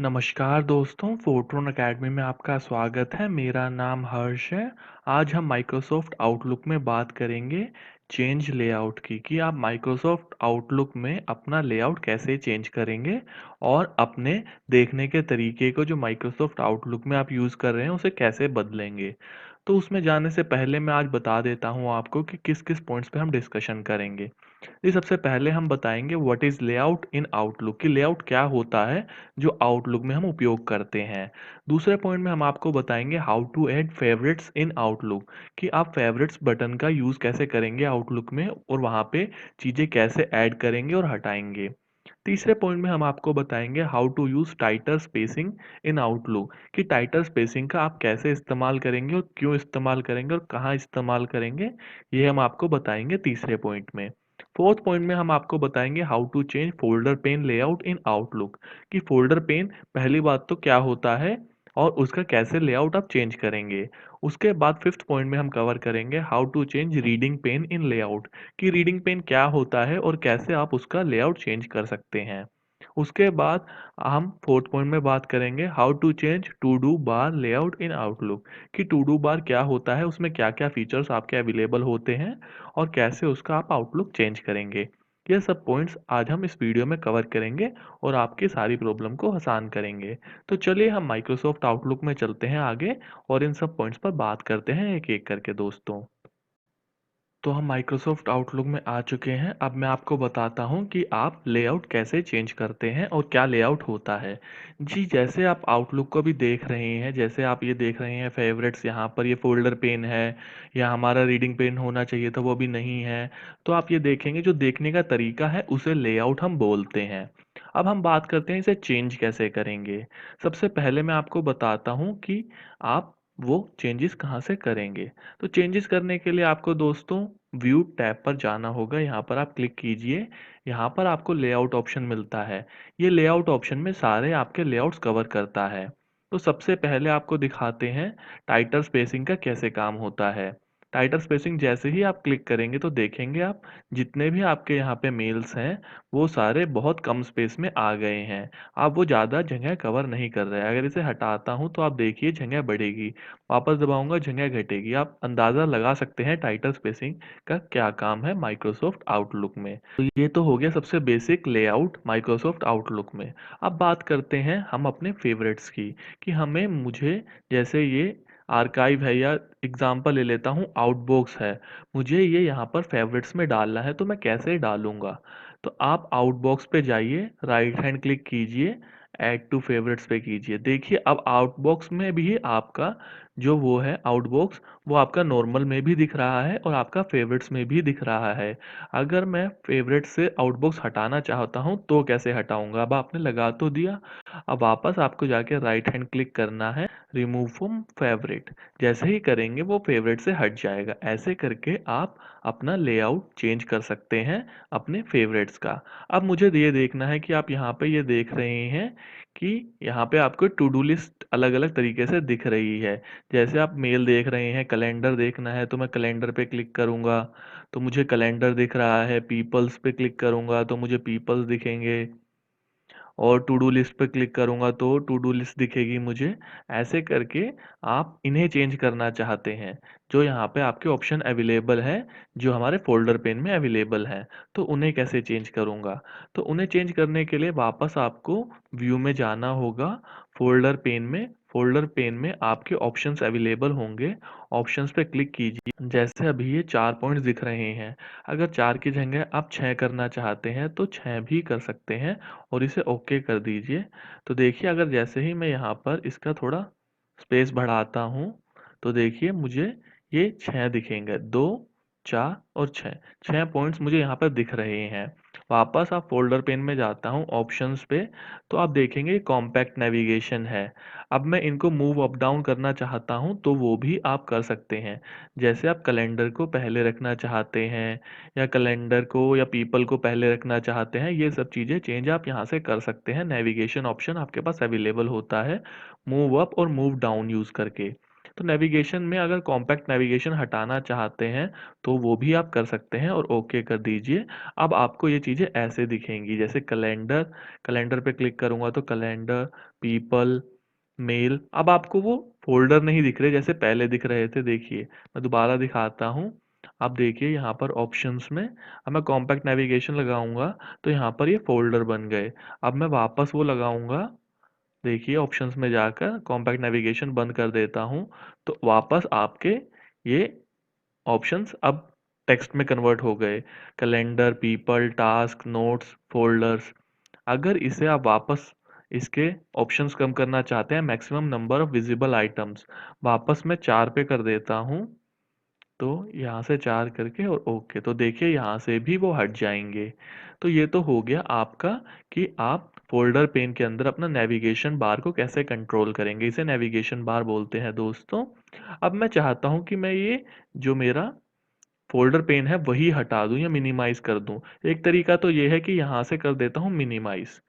नमस्कार दोस्तों, फोर्ट्रोन अकेडमी में आपका स्वागत है। मेरा नाम हर्ष है। आज हम माइक्रोसॉफ्ट आउटलुक में बात करेंगे चेंज लेआउट की कि आप माइक्रोसॉफ्ट आउटलुक में अपना लेआउट कैसे चेंज करेंगे और अपने देखने के तरीके को जो माइक्रोसॉफ्ट आउटलुक में आप यूज़ कर रहे हैं उसे कैसे बदलेंगे। तो उसमें जाने से पहले मैं आज बता देता हूँ आपको कि किस किस पॉइंट्स पे हम डिस्कशन करेंगे। जी, सबसे पहले हम बताएंगे what is layout in Outlook कि लेआउट क्या होता है जो आउटलुक में हम उपयोग करते हैं। दूसरे पॉइंट में हम आपको बताएंगे how to add favourites in Outlook कि आप फेवरेट्स बटन का यूज़ कैसे करेंगे आउटलुक में और वहाँ पे चीज़ें कैसे ऐड करेंगे और हटाएंगे। तीसरे पॉइंट में हम आपको बताएंगे how to use tighter spacing in Outlook कि टाइटर स्पेसिंग का आप कैसे इस्तेमाल करेंगे और क्यों इस्तेमाल करेंगे और कहाँ इस्तेमाल करेंगे, ये हम आपको बताएंगे तीसरे पॉइंट में। फोर्थ पॉइंट में हम आपको बताएंगे how to change folder pane layout in Outlook कि फोल्डर पेन पहली बात तो क्या होता है और उसका कैसे लेआउट आप चेंज करेंगे। उसके बाद फिफ्थ पॉइंट में हम कवर करेंगे how to change reading pane in layout कि रीडिंग पेन क्या होता है और कैसे आप उसका लेआउट चेंज कर सकते हैं। उसके बाद हम फोर्थ पॉइंट में बात करेंगे how to change to do bar layout in Outlook कि टू डू बार क्या होता है, उसमें क्या क्या फीचर्स आपके अवेलेबल होते हैं और कैसे उसका आप आउटलुक चेंज करेंगे। ये सब पॉइंट्स आज हम इस वीडियो में कवर करेंगे और आपकी सारी प्रॉब्लम को आसान करेंगे। तो चलिए हम माइक्रोसॉफ्ट आउटलुक में चलते हैं आगे और इन सब पॉइंट्स पर बात करते हैं एक एक करके दोस्तों। तो हम माइक्रोसॉफ्ट आउटलुक में आ चुके हैं। अब मैं आपको बताता हूं कि आप लेआउट कैसे चेंज करते हैं और क्या लेआउट होता है। जी, जैसे आप आउटलुक को भी देख रहे हैं, जैसे आप ये देख रहे हैं फेवरेट्स, यहाँ पर ये फोल्डर पेन है या हमारा रीडिंग पेन होना चाहिए था वो भी नहीं है। तो आप ये देखेंगे जो देखने का तरीका है उसे लेआउट हम बोलते हैं। अब हम बात करते हैं इसे चेंज कैसे करेंगे। सबसे पहले मैं आपको बताता हूँ कि आप वो चेंजेस कहाँ से करेंगे। तो चेंजेस करने के लिए आपको दोस्तों व्यू टैब पर जाना होगा। यहाँ पर आप क्लिक कीजिए। यहाँ पर आपको लेआउट ऑप्शन मिलता है। ये लेआउट ऑप्शन में सारे आपके लेआउट्स कवर करता है। तो सबसे पहले आपको दिखाते हैं टाइटल स्पेसिंग का कैसे काम होता है। टाइटल स्पेसिंग जैसे ही आप क्लिक करेंगे तो देखेंगे आप जितने भी आपके यहाँ पे मेल्स हैं वो सारे बहुत कम स्पेस में आ गए हैं। अब वो ज़्यादा जगह कवर नहीं कर रहे हैं। अगर इसे हटाता हूँ तो आप देखिए जगह बढ़ेगी, वापस दबाऊंगा जगह घटेगी। आप अंदाज़ा लगा सकते हैं टाइटल स्पेसिंग का क्या काम है माइक्रोसॉफ्ट आउटलुक में। तो ये तो हो गया सबसे बेसिक लेआउट माइक्रोसॉफ्ट आउटलुक में। अब बात करते हैं हम अपने फेवरेट्स की कि हमें मुझे जैसे ये आर्काइव है या एग्जाम्पल ले लेता हूँ आउटबॉक्स है, मुझे ये यहाँ पर फेवरेट्स में डालना है तो मैं कैसे डालूंगा। तो आप आउटबॉक्स पे जाइए, राइट हैंड क्लिक कीजिए, ऐड टू फेवरेट्स पे कीजिए। देखिए अब आउटबॉक्स में भी आपका जो वो है आउटबॉक्स वो आपका नॉर्मल में भी दिख रहा है और आपका फेवरेट्स में भी दिख रहा है। अगर मैं फेवरेट से आउटबॉक्स हटाना चाहता हूँ तो कैसे हटाऊंगा। अब आपने लगा तो दिया। अब वापस आपको जाके राइट हैंड क्लिक करना है, रिमूव फ्रॉम फेवरेट। जैसे ही करेंगे वो फेवरेट से हट जाएगा। ऐसे करके आप अपना लेआउट चेंज कर सकते हैं अपने फेवरेट्स का। अब मुझे ये देखना है कि आप यहाँ पे ये देख रहे हैं कि यहाँ पे आपको टू डू लिस्ट अलग अलग तरीके से दिख रही है। जैसे आप मेल देख रहे हैं, कैलेंडर देखना है तो मैं कैलेंडर पे क्लिक करूँगा तो मुझे कैलेंडर दिख रहा है। पीपल्स पे क्लिक करूँगा तो मुझे पीपल्स दिखेंगे और टू डू लिस्ट पे क्लिक करूँगा तो टू डू लिस्ट दिखेगी मुझे। ऐसे करके आप इन्हें चेंज करना चाहते हैं जो यहाँ पे आपके ऑप्शन अवेलेबल है, जो हमारे फोल्डर पेन में अवेलेबल है। तो उन्हें कैसे चेंज करूँगा। तो उन्हें चेंज करने के लिए वापस आपको व्यू में जाना होगा। फोल्डर पेन में, फोल्डर पेन में आपके ऑप्शंस अवेलेबल होंगे। ऑप्शंस पे क्लिक कीजिए। जैसे अभी ये 4 पॉइंट्स दिख रहे हैं, अगर 4 की जगह आप 6 करना चाहते हैं तो 6 भी कर सकते हैं और इसे ओके कर दीजिए। तो देखिए अगर जैसे ही मैं यहाँ पर इसका थोड़ा स्पेस बढ़ाता हूँ तो देखिए मुझे ये 6 दिखेंगे। 2, 4 और 6, 6 पॉइंट्स मुझे यहाँ पर दिख रहे हैं। वापस आप फोल्डर पेन में जाता हूँ ऑप्शंस पे तो आप देखेंगे कॉम्पैक्ट नेविगेशन है। अब मैं इनको मूव अप डाउन करना चाहता हूँ तो वो भी आप कर सकते हैं। जैसे आप कैलेंडर को पहले रखना चाहते हैं या कैलेंडर को या पीपल को पहले रखना चाहते हैं, ये सब चीज़ें चेंज आप यहाँ से कर सकते हैं। नेविगेशन ऑप्शन आपके पास अवेलेबल होता है मूव अप और मूव डाउन यूज़ करके। तो नेविगेशन में अगर कॉम्पैक्ट नेविगेशन हटाना चाहते हैं तो वो भी आप कर सकते हैं और ओके कर दीजिए। अब आपको ये चीज़ें ऐसे दिखेंगी, जैसे कैलेंडर, कैलेंडर पे क्लिक करूँगा तो कैलेंडर, पीपल, मेल। अब आपको वो फ़ोल्डर नहीं दिख रहे जैसे पहले दिख रहे थे, देखिए मैं दोबारा दिखाता हूँ। अब देखिए यहाँ पर ऑप्शंस में अब मैं कॉम्पैक्ट नेविगेशन लगाऊँगा तो यहाँ पर ये फ़ोल्डर बन गए। अब मैं वापस वो लगाऊँगा, देखिए ऑप्शंस में जाकर कॉम्पैक्ट नेविगेशन बंद कर देता हूँ तो वापस आपके ये ऑप्शंस अब टेक्स्ट में कन्वर्ट हो गए। Calendar, people, task, notes, folders. अगर इसे आप वापस इसके ऑप्शंस कम करना चाहते हैं, maximum number of visible items, वापस मैं 4 पे कर देता हूँ। तो यहाँ से 4 करके और ओके, तो देखिए यहाँ से भी वो हट जाएंगे। तो ये तो हो गया आपका कि आप फोल्डर पेन के अंदर अपना नेविगेशन बार को कैसे कंट्रोल करेंगे। इसे नेविगेशन बार बोलते हैं दोस्तों। अब मैं चाहता हूँ कि मैं ये जो मेरा फ़ोल्डर पेन है वही हटा दूँ या मिनिमाइज़ कर दूँ। एक तरीका तो ये है कि यहाँ से कर देता हूँ मिनिमाइज़।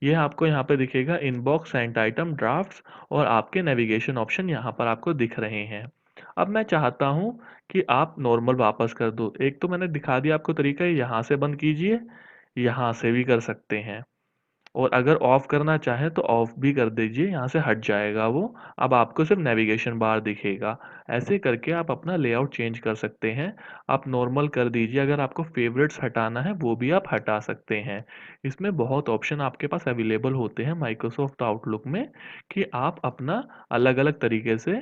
ये आपको यहाँ पे दिखेगा इनबॉक्स, सेंट आइटम, ड्राफ्ट्स और आपके नेविगेशन ऑप्शन यहाँ पर आपको दिख रहे हैं। अब मैं चाहता हूँ कि आप नॉर्मल वापस कर दो। एक तो मैंने दिखा दिया आपको तरीका, यहाँ से बंद कीजिए, यहाँ से भी कर सकते हैं। और अगर ऑफ करना चाहें तो ऑफ भी कर दीजिए, यहाँ से हट जाएगा वो। अब आपको सिर्फ नेविगेशन बार दिखेगा। ऐसे करके आप अपना लेआउट चेंज कर सकते हैं। आप नॉर्मल कर दीजिए, अगर आपको फेवरेट्स हटाना है वो भी आप हटा सकते हैं। इसमें बहुत ऑप्शन आपके पास अवेलेबल होते हैं माइक्रोसॉफ्ट आउटलुक में कि आप अपना अलग अलग तरीके से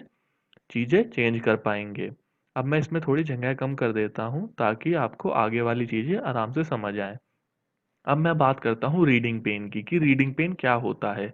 चीज़ें चेंज कर पाएंगे। अब मैं इसमें थोड़ी जगह कम कर देता हूँ ताकि आपको आगे वाली चीज़ें आराम से समझ आए। अब मैं बात करता हूँ रीडिंग पेन की कि रीडिंग पेन क्या होता है।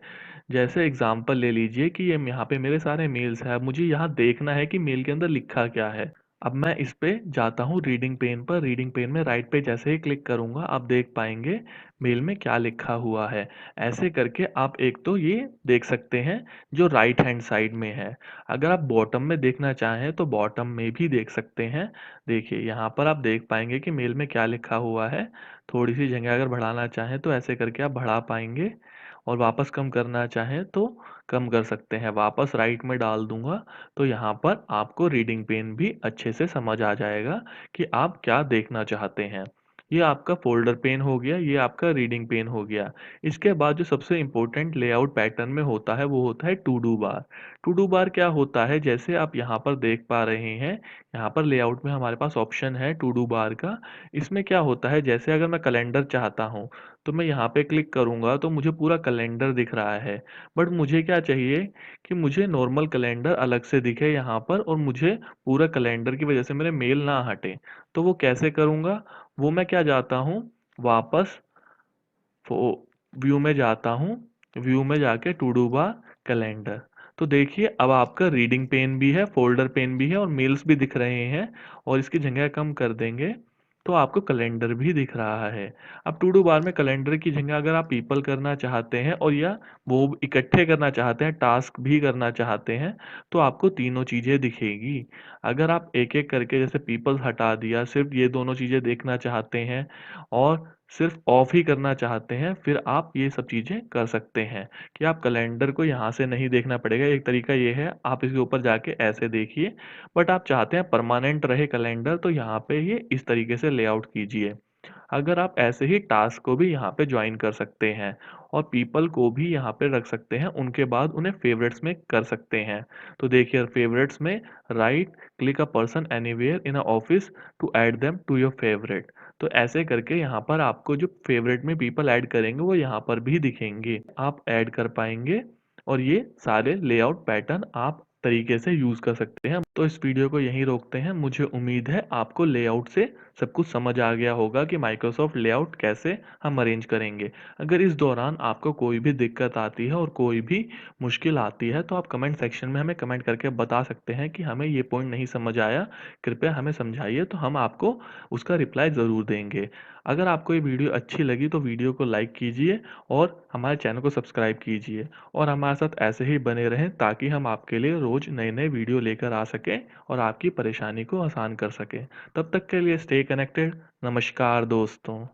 जैसे एग्जांपल ले लीजिए कि ये यहाँ पे मेरे सारे मेल्स हैं, अब मुझे यहाँ देखना है कि मेल के अंदर लिखा क्या है। अब मैं इस पे जाता हूँ रीडिंग पेन पर, रीडिंग पेन में राइट पे जैसे ही क्लिक करूँगा आप देख पाएंगे मेल में क्या लिखा हुआ है। ऐसे करके आप एक तो ये देख सकते हैं जो राइट हैंड साइड में है। अगर आप बॉटम में देखना चाहें तो बॉटम में भी देख सकते हैं। देखिए यहाँ पर आप देख पाएंगे कि मेल में क्या लिखा हुआ है। थोड़ी सी जगह अगर बढ़ाना चाहें तो ऐसे करके आप बढ़ा पाएंगे और वापस कम करना चाहें तो कम कर सकते हैं। वापस राइट में डाल दूंगा तो यहाँ पर आपको रीडिंग पेन भी अच्छे से समझ आ जाएगा कि आप क्या देखना चाहते हैं। ये आपका फोल्डर पेन हो गया, ये आपका रीडिंग पेन हो गया। इसके बाद जो सबसे इम्पोर्टेंट लेआउट पैटर्न में होता है वो होता है to do bar. To do bar क्या होता है, जैसे आप यहाँ पर देख पा रहे हैं, यहाँ पर लेआउट में हमारे पास ऑप्शन है टू डू बार का। इसमें क्या होता है, जैसे अगर मैं कैलेंडर चाहता हूँ तो मैं यहाँ पे क्लिक करूँगा तो मुझे पूरा कैलेंडर दिख रहा है। बट मुझे क्या चाहिए कि मुझे नॉर्मल कैलेंडर अलग से दिखे यहाँ पर और मुझे पूरा कैलेंडर की वजह से मेरे मेल ना हटे। तो वो कैसे करूँगा, वो मैं क्या जाता हूँ वापस व्यू में जाता हूँ, व्यू में जाके टू डू बार कैलेंडर। तो देखिए अब आपका रीडिंग पेन भी है, फोल्डर पेन भी है और मेल्स भी दिख रहे हैं। और इसकी जगह कम कर देंगे तो आपको कैलेंडर भी दिख रहा है। अब टू डू बार में कैलेंडर की जगह अगर आप पीपल करना चाहते हैं और या वो इकट्ठे करना चाहते हैं, टास्क भी करना चाहते हैं, तो आपको तीनों चीज़ें दिखेगी। अगर आप एक एक करके जैसे पीपल हटा दिया, सिर्फ ये दोनों चीज़ें देखना चाहते हैं और सिर्फ ऑफ ही करना चाहते हैं, फिर आप ये सब चीज़ें कर सकते हैं कि आप कैलेंडर को यहाँ से नहीं देखना पड़ेगा। एक तरीका ये है, आप इसके ऊपर जाके ऐसे देखिए। बट आप चाहते हैं परमानेंट रहे कैलेंडर तो यहाँ पे ये इस तरीके से लेआउट कीजिए। अगर आप ऐसे ही टास्क को भी यहाँ पे ज्वाइन कर सकते हैं और पीपल को भी यहाँ पे रख सकते हैं, उनके बाद उन्हें फेवरेट्स में कर सकते हैं। तो देखिए फेवरेट्स में right click a person anywhere in a office to add them to your favourite. तो ऐसे करके यहाँ पर आपको जो फेवरेट में पीपल ऐड करेंगे वो यहाँ पर भी दिखेंगे, आप ऐड कर पाएंगे। और ये सारे लेआउट पैटर्न आप तरीके से यूज़ कर सकते हैं। तो इस वीडियो को यहीं रोकते हैं। मुझे उम्मीद है आपको लेआउट से सब कुछ समझ आ गया होगा कि माइक्रोसॉफ्ट लेआउट कैसे हम अरेंज करेंगे। अगर इस दौरान आपको कोई भी दिक्कत आती है और कोई भी मुश्किल आती है तो आप कमेंट सेक्शन में हमें कमेंट करके बता सकते हैं कि हमें ये पॉइंट नहीं समझ आया, कृपया हमें समझाइए, तो हम आपको उसका रिप्लाई ज़रूर देंगे। अगर आपको ये वीडियो अच्छी लगी तो वीडियो को लाइक कीजिए और हमारे चैनल को सब्सक्राइब कीजिए और हमारे साथ ऐसे ही बने रहें ताकि हम आपके लिए रोज़ नए नए वीडियो लेकर आ सकें और आपकी परेशानी को आसान कर सकें। तब तक के लिए स्टे कनेक्टेड। नमस्कार दोस्तों।